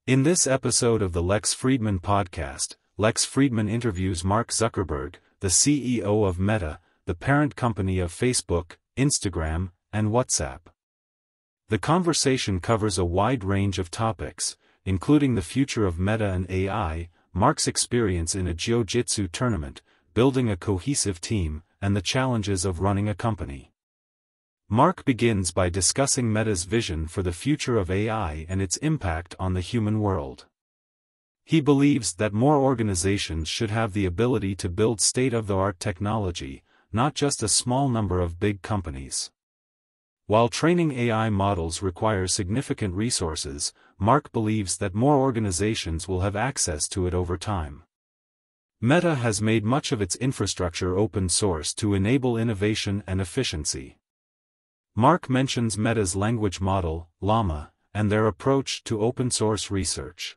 In this episode of the Lex Fridman podcast, Lex Fridman interviews Mark Zuckerberg, the CEO of Meta, the parent company of Facebook, Instagram, and WhatsApp. The conversation covers a wide range of topics, including the future of Meta and AI, Mark's experience in a jiu-jitsu tournament, building a cohesive team, and the challenges of running a company. Mark begins by discussing Meta's vision for the future of AI and its impact on the human world. He believes that more organizations should have the ability to build state-of-the-art technology, not just a small number of big companies. While training AI models requires significant resources, Mark believes that more organizations will have access to it over time. Meta has made much of its infrastructure open source to enable innovation and efficiency. Mark mentions Meta's language model, LAMA, and their approach to open-source research.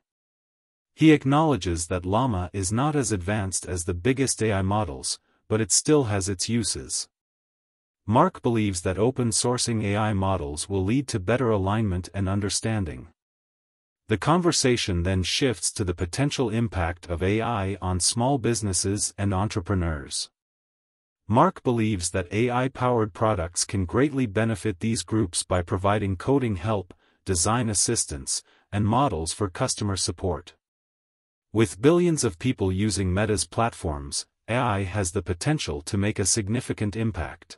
He acknowledges that LAMA is not as advanced as the biggest AI models, but it still has its uses. Mark believes that open-sourcing AI models will lead to better alignment and understanding. The conversation then shifts to the potential impact of AI on small businesses and entrepreneurs. Mark believes that AI-powered products can greatly benefit these groups by providing coding help, design assistance, and models for customer support. With billions of people using Meta's platforms, AI has the potential to make a significant impact.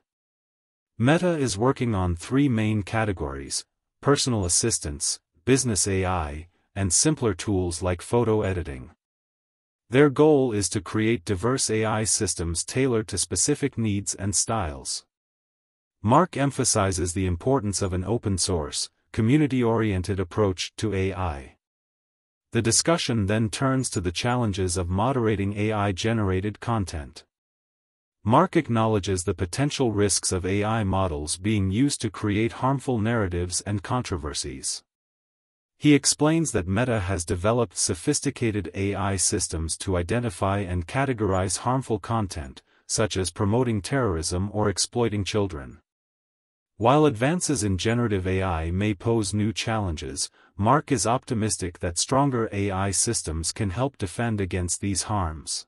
Meta is working on three main categories: personal assistants, business AI, and simpler tools like photo editing. Their goal is to create diverse AI systems tailored to specific needs and styles. Mark emphasizes the importance of an open-source, community-oriented approach to AI. The discussion then turns to the challenges of moderating AI-generated content. Mark acknowledges the potential risks of AI models being used to create harmful narratives and controversies. He explains that Meta has developed sophisticated AI systems to identify and categorize harmful content, such as promoting terrorism or exploiting children. While advances in generative AI may pose new challenges, Mark is optimistic that stronger AI systems can help defend against these harms.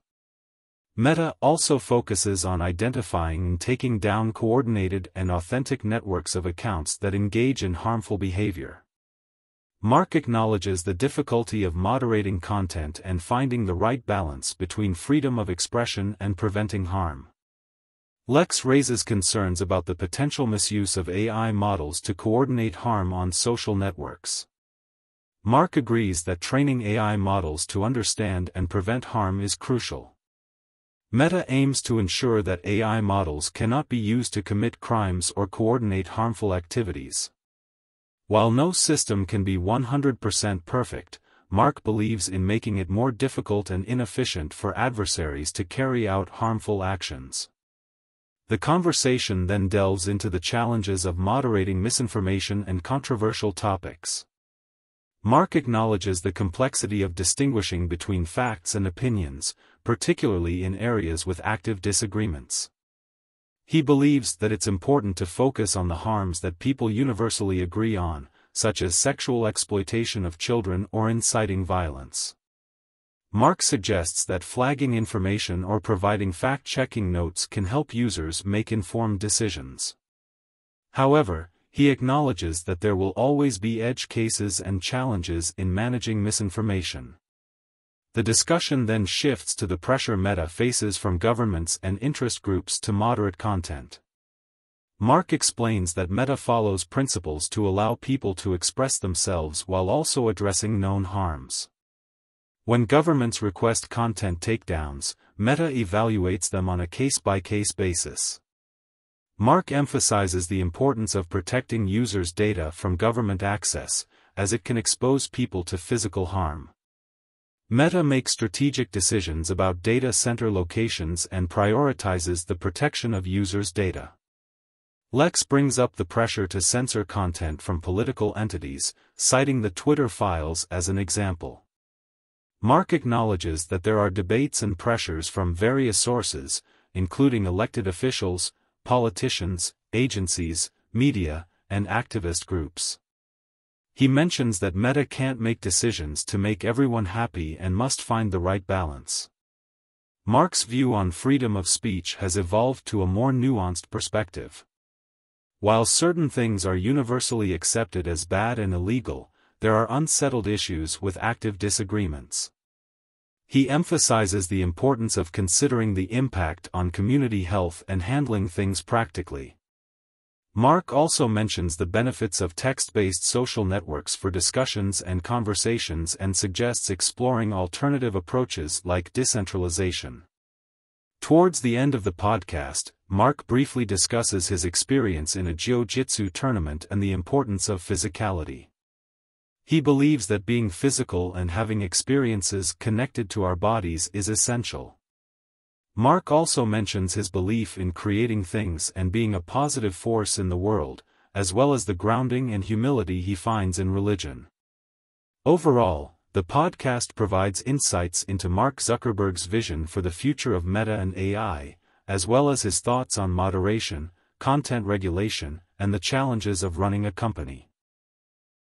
Meta also focuses on identifying and taking down coordinated and authentic networks of accounts that engage in harmful behavior. Mark acknowledges the difficulty of moderating content and finding the right balance between freedom of expression and preventing harm. Lex raises concerns about the potential misuse of AI models to coordinate harm on social networks. Mark agrees that training AI models to understand and prevent harm is crucial. Meta aims to ensure that AI models cannot be used to commit crimes or coordinate harmful activities. While no system can be 100% perfect, Mark believes in making it more difficult and inefficient for adversaries to carry out harmful actions. The conversation then delves into the challenges of moderating misinformation and controversial topics. Mark acknowledges the complexity of distinguishing between facts and opinions, particularly in areas with active disagreements. He believes that it's important to focus on the harms that people universally agree on, such as sexual exploitation of children or inciting violence. Mark suggests that flagging information or providing fact-checking notes can help users make informed decisions. However, he acknowledges that there will always be edge cases and challenges in managing misinformation. The discussion then shifts to the pressure Meta faces from governments and interest groups to moderate content. Mark explains that Meta follows principles to allow people to express themselves while also addressing known harms. When governments request content takedowns, Meta evaluates them on a case-by-case basis. Mark emphasizes the importance of protecting users' data from government access, as it can expose people to physical harm. Meta makes strategic decisions about data center locations and prioritizes the protection of users' data. Lex brings up the pressure to censor content from political entities, citing the Twitter files as an example. Mark acknowledges that there are debates and pressures from various sources, including elected officials, politicians, agencies, media, and activist groups. He mentions that Meta can't make decisions to make everyone happy and must find the right balance. Mark's view on freedom of speech has evolved to a more nuanced perspective. While certain things are universally accepted as bad and illegal, there are unsettled issues with active disagreements. He emphasizes the importance of considering the impact on community health and handling things practically. Mark also mentions the benefits of text-based social networks for discussions and conversations and suggests exploring alternative approaches like decentralization. Towards the end of the podcast, Mark briefly discusses his experience in a jiu-jitsu tournament and the importance of physicality. He believes that being physical and having experiences connected to our bodies is essential. Mark also mentions his belief in creating things and being a positive force in the world, as well as the grounding and humility he finds in religion. Overall, the podcast provides insights into Mark Zuckerberg's vision for the future of Meta and AI, as well as his thoughts on moderation, content regulation, and the challenges of running a company.